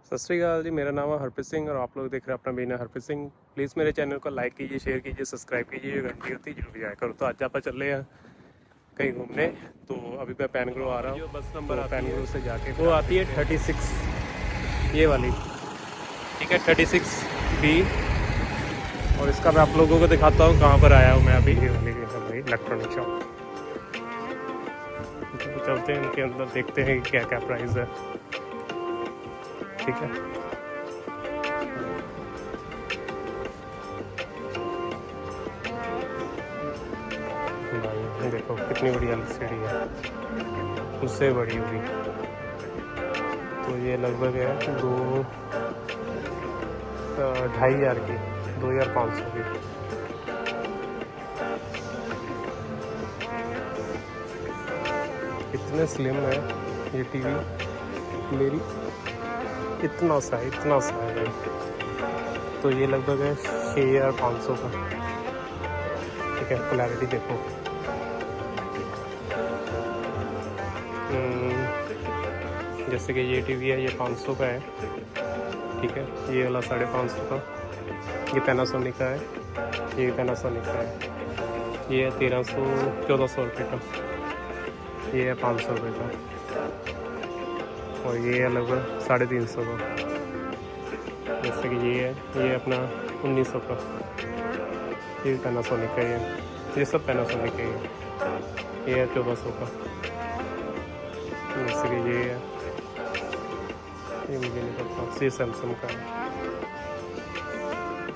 सत श्री अकाल जी। मेरा नाम है हरप्रीत सिंह और आप लोग देख रहे हैं अपना बिना हरप्रीत सिंह। प्लीज़ मेरे चैनल को लाइक कीजिए, शेयर कीजिए, सब्सक्राइब कीजिए, घंटी होती जरूर जाया करो। तो आज आप चल रहे हैं कहीं घूमने। तो अभी मैं पैनग्रो आ रहा हूँ। जो बस नंबर तो पैनग्रो से जाके वो आती है 36 ये वाली, ठीक है 36B। और इसका मैं आप लोगों को दिखाता हूँ कहाँ पर आया हूँ मैं अभी। ये वाली भाई इलेक्ट्रॉनिक शॉप। तो चलते हैं इनके अंदर, देखते हैं कि क्या क्या प्राइस है। ठीक है, भाई देखो कितनी बड़ी एलसीडी है, उससे बड़ी होगी। तो ये लगभग है 2,500 की, 2,500 की। इतने स्लिम है ये टीवी, मेरी इतना सा है भाई। तो ये लगभग है 6,500 का। ठीक है, क्लैरिटी देखो। जैसे कि ये टीवी है, ये 500 का है। ठीक है, ये वाला 550 का। ये पैनासोनिक का है, ये पैनासोनिक का है। ये है 1400 रुपये का। ये है 500 रुपये का। और ये है लगभग 350 का। जैसे कि ये है अपना 1900 का। ये पैनासोनिक का ये सब पैनासोनिक का ये है 1400 का। जैसे कि ये है, ये मुझे नहीं पता, ये सैमसंग का है।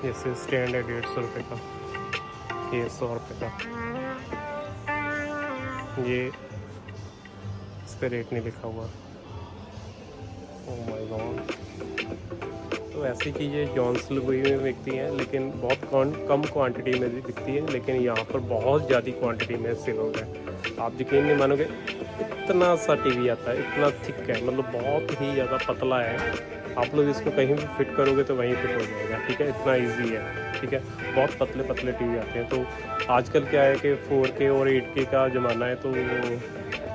जैसे स्टैंड है 150 रुपये का, ये 100 रुपये का। ये इस पर रेट नहीं लिखा हुआ। Oh my God. तो ऐसी चीज़ें जॉन्स लुई में बिकती हैं, लेकिन बहुत कम क्वांटिटी में भी बिकती है। लेकिन यहाँ पर बहुत ज़्यादा क्वांटिटी में सेल हो रहा है। आप यकीन नहीं मानोगे, इतना सा टीवी आता है, इतना थिक है, मतलब बहुत ही ज़्यादा पतला है। आप लोग इसको कहीं भी फिट करोगे तो वहीं फिट हो जाएगा। ठीक है, इतना इजी है। ठीक है, बहुत पतले पतले टीवी आते हैं। तो आजकल क्या है कि 4K और 8K का ज़माना है। तो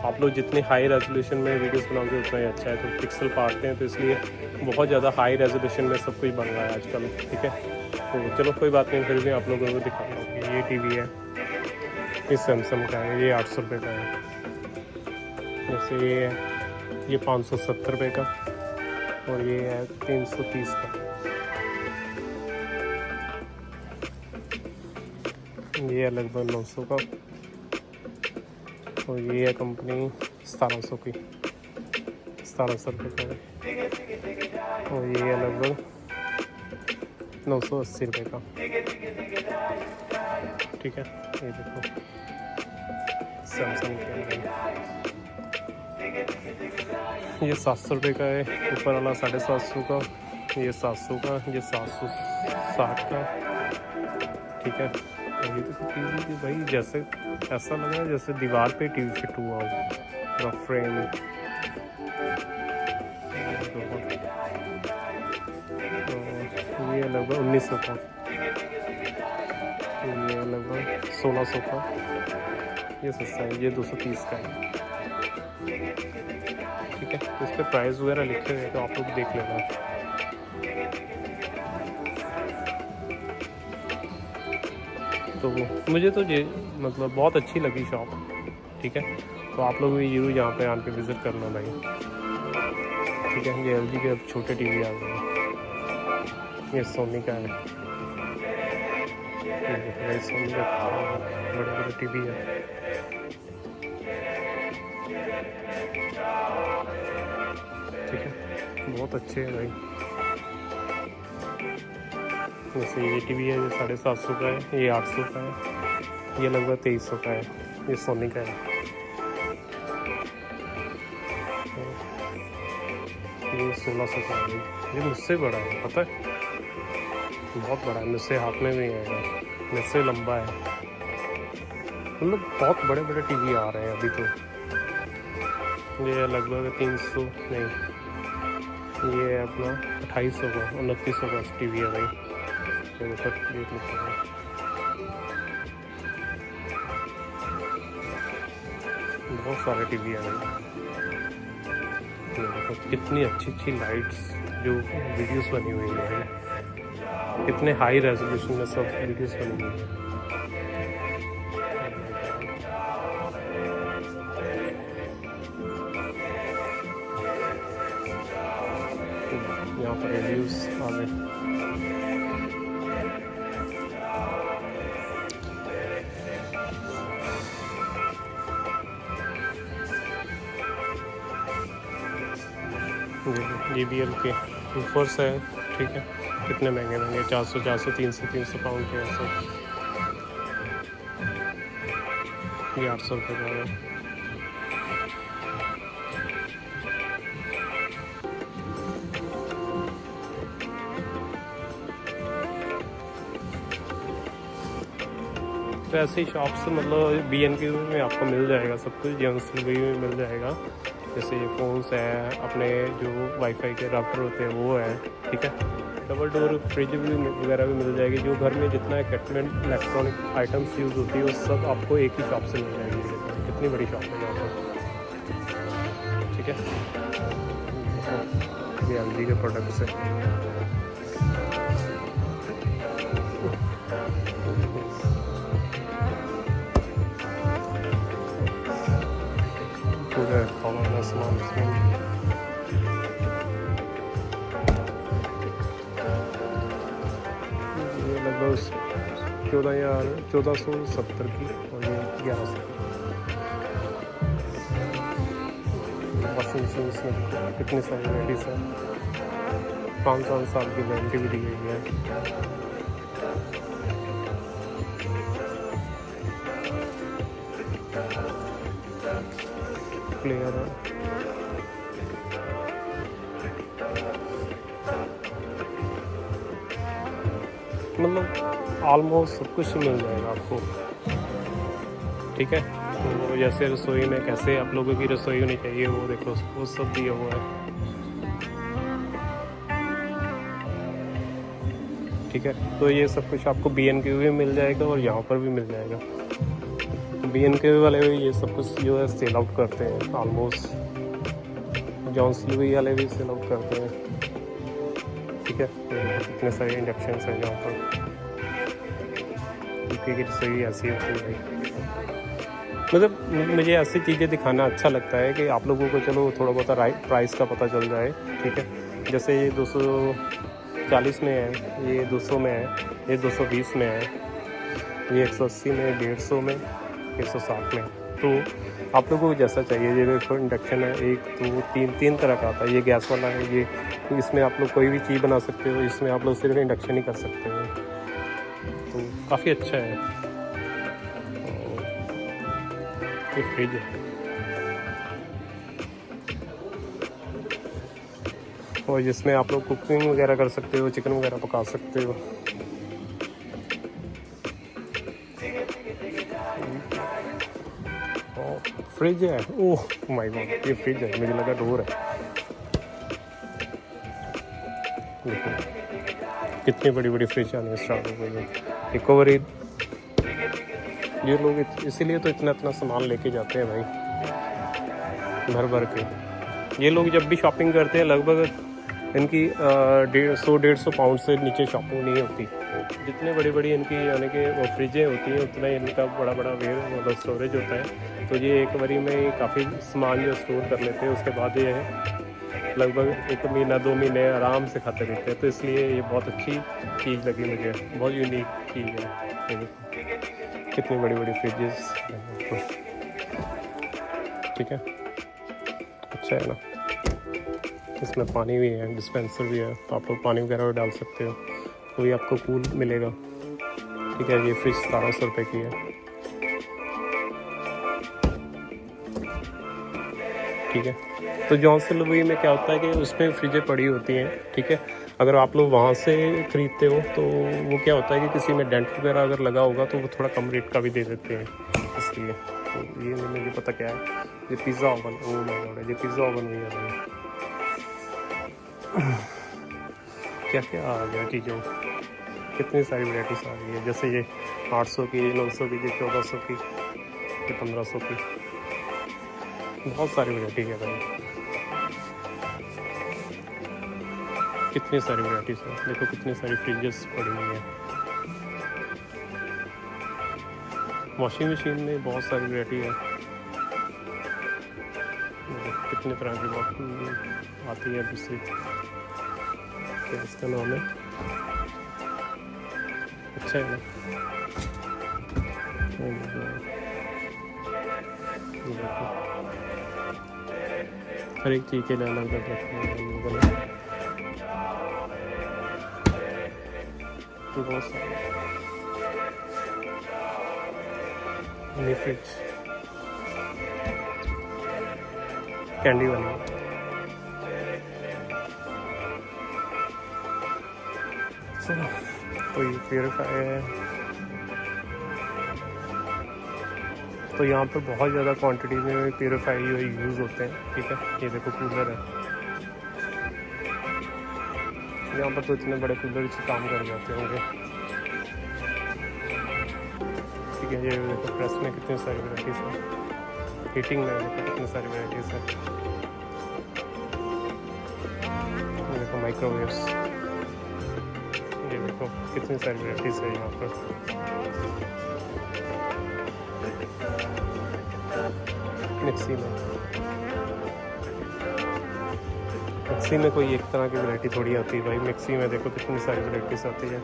आप लोग जितनी हाई रेजोल्यूशन में वीडियोस बनाओगे उतना ही अच्छा है। तो पिक्सल पाते हैं, तो इसलिए बहुत ज़्यादा हाई रेजोल्यूशन में सब कुछ बन रहा है आजकल। ठीक है, तो चलो कोई बात नहीं, फिर भी आप लोगों को दिखाता हूँ। ये टीवी है, ये सैमसंग का है, ये 800 रुपये का है। जैसे ये 570 रुपये का। और ये है 330 का। ये है लगभग 900 का। और ये है कंपनी 1700 की, 1700 रुपये का है। और ये है लगभग 980 रुपये का। ठीक है, ये देखो सैमसंग के, ये 700 रुपये का है। ऊपर वाला 750 का, ये 700 का, ये 760 का। ठीक है, ये तो टीवी की भाई जैसे ऐसा लग रहा है जैसे दीवार पे टीवी फिट हुआ हो, फ्रेम। ये लगभग 1900 का, ये लगभग 1600 का। ये सस्ता है, ये 230 का है। ठीक है, तो इस पर प्राइस वगैरह लिखे हुए हैं, तो आप लोग देख लेना। तो मुझे तो ये मतलब बहुत अच्छी लगी शॉप। ठीक है, तो आप लोग भी जरूर यहाँ पे आके विज़िट करना भाई। ठीक है, ये LG के अब छोटे टीवी आ गए हैं। ये सोनी का है, ये सोनी का बड़े बड़े टीवी है। ठीक है, बहुत अच्छे हैं भाई। जैसे ये टीवी है, ये 750 का है, ये 800 का है, ये लगभग 2300 का है। ये सोनी का है, ये 1600 का है। ये मुझसे बड़ा है, पता है, बहुत बड़ा है, मुझसे हाथ में भी आएगा, मुझसे लंबा है। मतलब बहुत बड़े बड़े टीवी आ रहे हैं अभी तो। ये लगभग 300 नहीं, ये है अपना 2800 का, 2900 का टीवी है भाई। बहुत सारे टीवी है भाई। ये देखो कितनी अच्छी अच्छी लाइट्स जो वीडियोस बनी हुई है, कितने हाई रेजोल्यूशन में सब वीडियोस बनी हुई है। यहाँ पर रिव्यूज आ गए। JBL के ऊफर्स है, ठीक है, कितने महंगे महंगे, 400 300 पाउंड के ऐसे, ये 800 रुपये का है। तो ऐसे ही शॉप से मतलब B&Q में आपको मिल जाएगा सब कुछ, जेम्स लुई में मिल जाएगा। जैसे ये फ़ोन्स है, अपने जो वाईफाई के राउटर होते हैं वो है, ठीक है। डबल डोर फ्रिज भी वगैरह भी मिल जाएगी। जो घर में जितना इक्विपमेंट इलेक्ट्रॉनिक आइटम्स यूज़ होती है वो सब आपको एक ही शॉप से मिल जाएगी। कितनी बड़ी शॉप है यहाँ पर, ठीक है। ये LG के प्रोडक्ट्स है। पूरा कॉमन सामान इसमें। ये लगभग 1470 की और ये 1100। वॉशिंग मशीन में कितनी सारी वैराइटीज है, 5 साल की वारंटी भी दी गई है। प्लेयर है, मतलब ऑलमोस्ट सब कुछ मिल जाएगा आपको, ठीक है। तो जैसे रसोई में कैसे आप लोगों की रसोई होनी चाहिए वो देखो, वो सब दिया हुआ है, ठीक है। तो ये सब कुछ आपको B&Q भी मिल जाएगा और यहाँ पर भी मिल जाएगा। B&Q वाले भी ये सब कुछ जो है सेल आउट करते हैं ऑलमोस्ट, जॉन्स लुई वाले भी सेल आउट करते हैं, ठीक है। इतने सारे इंडक्शन हैं यहाँ पर, क्योंकि रसोई ऐसी होती है। मतलब मुझे ऐसी चीज़ें दिखाना अच्छा लगता है कि आप लोगों को चलो थोड़ा बहुत प्राइस का पता चल जाए, ठीक है। जैसे ये 240 में है, ये 200 में है, ये 220 में है, ये 180 में, 150 में, 160 में। तो आप लोगों को जैसा चाहिए, ये देखो इंडक्शन है, 1 2 3 तरह का आता है। ये गैस वाला है, ये तो इसमें आप लोग कोई भी चीज़ बना सकते हो, इसमें आप लोग सिर्फ इंडक्शन ही कर सकते हो, तो काफ़ी अच्छा है। ये फ्रिज है और जिसमें आप लोग कुकिंग वगैरह कर सकते हो, चिकन वगैरह पका सकते हो। फ्रिज है, ओह माय गॉड, ये फ्रिज है, मुझे लगा डोर है। देखो कितनी बड़ी बड़ी फ्रिज आने स्टार्ट हो गई है। रिकवरी, ये लोग इसीलिए तो इतना सामान लेके जाते हैं भाई, भर भर के। ये लोग जब भी शॉपिंग करते हैं लगभग इनकी 150 पाउंड से नीचे शॉपिंग नहीं होती। जितने बड़ी बड़ी इनकी यानी कि वो फ्रिजें होती हैं उतना ही इनका बड़ा बड़ा मतलब स्टोरेज होता है। तो ये एक बारी में काफ़ी सामान जो स्टोर कर लेते हैं, उसके बाद ये लगभग 1 महीना 2 महीने आराम से खाते रहते हैं। तो इसलिए ये बहुत अच्छी चीज़ लगी मुझे, बहुत यूनिक चीज़ है। कितनी बड़ी बड़ी फ्रिजेस, ठीक है, अच्छा है ना। इसमें पानी भी है, डिस्पेंसर भी है, तो आप लोग पानी वगैरह डाल सकते हो, तो भी आपको कूल मिलेगा, ठीक है। ये फ्रिज 1700 रुपये की है, ठीक है। तो जॉन्स लुई में क्या होता है कि उसमें फ्रिजें पड़ी होती हैं, ठीक है। अगर आप लोग वहाँ से ख़रीदते हो तो वो क्या होता है कि किसी में डेंट वगैरह अगर लगा होगा तो वो थोड़ा कम रेट का भी दे देते हैं, इसलिए। तो ये मुझे पता क्या है, ये pizza oven, oh my God, ये पिज़्ज़ा ओवन भी है। क्या क्या आ गया चीज़ों, कितनी सारी वैराइटीज आ गई है। जैसे ये 800 की, 900 की, 1400 की, 1500 की, बहुत सारी वैराइटी है भाई। कितनी सारी वैराइटीज़ हैं, देखो कितनी सारी फ्रिजेस पड़ी हुई हैं। वॉशिंग मशीन में बहुत सारी वैराइटी है, कितने तरह की आती है दूसरी, क्या इसका नाम है, अच्छा है ना। हर एक चीज़ के लिए अलग अलग रखते हैं लोगों ने, बहुत सारे मिनी फ्रिज कैंडी वाली। तो ये प्योरीफायर है, तो यहाँ पर बहुत ज़्यादा क्वांटिटी में प्योरीफायर यूज़ होते हैं, ठीक है। ये देखो कूलर है, यहाँ पर तो इतने बड़े कूलर से काम कर जाते होंगे, ठीक है। ये देखो प्रेस में कितनी सारी वैराइटीज़ है, हीटिंग में देखो कितनी सारी वैराइटीज़ है। ये देखो माइक्रोवेव्स, ये देखो कितनी सारी वैराइटीज़ है यहाँ पर। मिक्सी में कोई एक तरह की वैरायटी थोड़ी आती है भाई, मिक्सी में देखो कितनी सारी वैराइटीज़ आती है।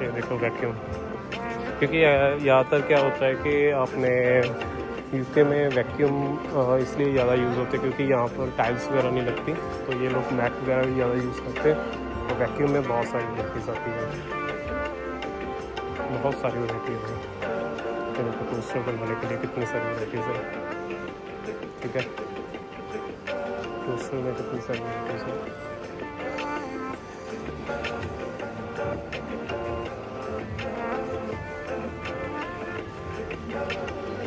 ये देखो वैक्यूम, क्योंकि ज़्यादातर क्या होता है कि आपने यूके में वैक्यूम इसलिए ज़्यादा यूज़ होते हैं क्योंकि यहाँ पर टाइल्स वगैरह नहीं लगती, तो ये लोग मैट वगैरह भी ज़्यादा यूज़ करते हैं। तो वैक्यूम में बहुत सारी वैराइटीज़ आती है, बहुत सारी वैराइटीज़ है। देखो टोस्टर बनवाने के लिए कितनी सारी वैराइटीज़ है, ठीक है। टोस्टर में कितनी सारी वैराइटीज़ है।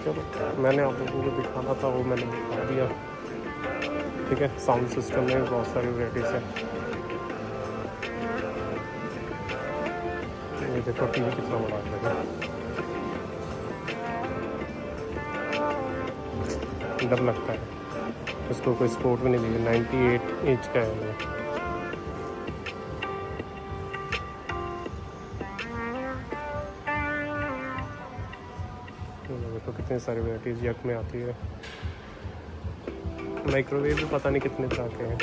चलो मैंने आप लोगों को दिखाना था वो मैंने दिखा दिया, ठीक है। साउंड सिस्टम में भी बहुत सारी वैराइटीज़ है। ये देखो टीवी कितना बड़ा है, डर लगता है इसको, कोई सपोर्ट भी नहीं दी। 98 इंच का है ये। देखो कितनी सारी वैराइटीज़ यक में आती है। माइक्रोवेव भी पता नहीं कितने तरह के हैं।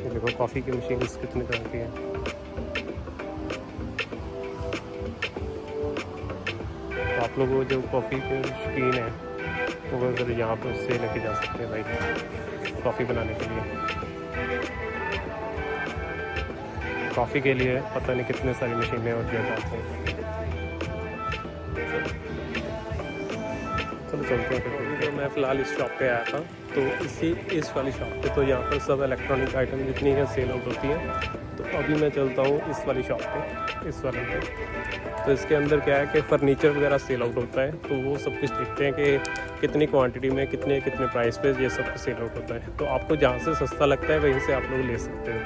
ये देखो कॉफ़ी की मशीन कितने तरह की है। तो आप लोगों जो कॉफ़ी के शौकीन है वो अगर यहाँ पर उससे लेके जा सकते हैं भाई, कॉफ़ी बनाने के लिए। कॉफ़ी के लिए पता नहीं कितने सारी मशीनें और जगह आते हैं। चलो चलते हैं फिर। मैं फ़िलहाल इस शॉप पे आया था, तो इस वाली शॉप पे तो यहाँ पर सब इलेक्ट्रॉनिक आइटम जितनी है सेल आउट होती है। तो अभी मैं चलता हूँ इस वाली शॉप पे, इस वाले पे। तो इसके अंदर क्या है कि फ़र्नीचर वगैरह सेल आउट होता है, तो वो सब कुछ देखते हैं कि कितनी क्वांटिटी में कितने प्राइस पे ये सब कुछ सेल आउट होता है। तो आपको जहाँ से सस्ता लगता है वहीं से आप लोग ले सकते हो,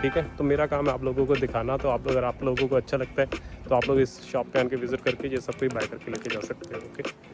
ठीक है। तो मेरा काम है आप लोगों को दिखाना, तो अगर आप लोगों को अच्छा लगता है तो आप लोग इस शॉप पे आके विज़िट करके ये सब कुछ बाय करके लेके जा सकते हो, ओके।